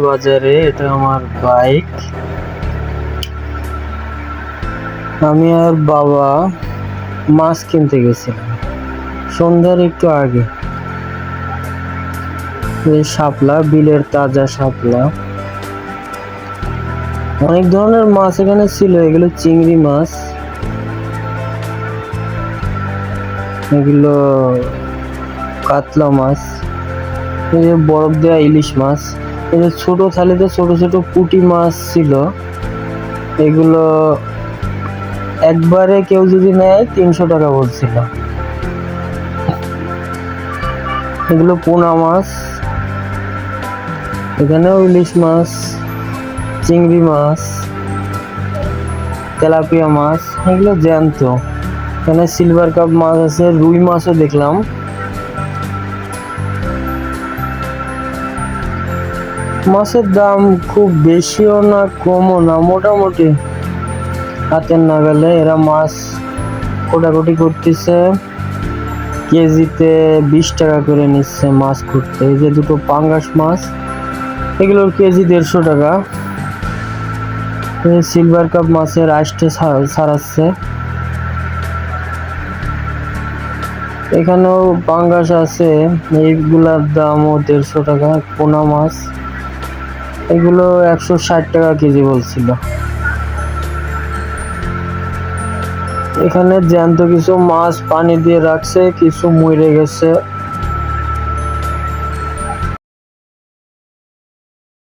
বাজারে এটা আমার বাইক। আমি আর বাবা মাছ কিনতে গেছিলাম সন্ধ্যার একটু আগে। শাপলা, বিলের তাজা শাপলা, অনেক ধরনের মাছ এখানে ছিল। এগুলো চিংড়ি মাছ, এগুলো কাতলা মাছ, এই যে বরফ দেওয়া ইলিশ মাছ, এই যে ছোট থালিতে ছোট ছোট পুঁটি মাছ ছিল। এগুলো একবারে কেউ যদি নেয় 300 টাকা বলছিল। এগুলো পোনা মাছ, এখানেও ইলিশ মাছ, চিংড়ি মাছ, তেলাপিয়া মাছ, এগুলো জ্যান্ত। এখানে সিলভার কাপ মাছ আছে, রুই মাছও দেখলাম। মাছের দাম খুব বেশিও না কমও না, মোটামুটি হাতের নাগালে। এরা মাছ কোটাকুটি করতেছে, কেজিতে 20 টাকা করে নিচ্ছে মাছ করতে। এই যে দুটো পাঙ্গাস মাছ, এগুলোর কেজি 150 টাকা। সিলভার কাপ মাছের আইসটা ছাড়াচ্ছে। এখানেও পাঙ্গাস আছে, এইগুলার দামও 150 টাকা। পোনা মাছ এগুলো 160 টাকা কেজি বলছিল। এখানে জ্যান্ত কিছু মাছ পানি দিয়ে রাখছে, কিছু মরে গেছে।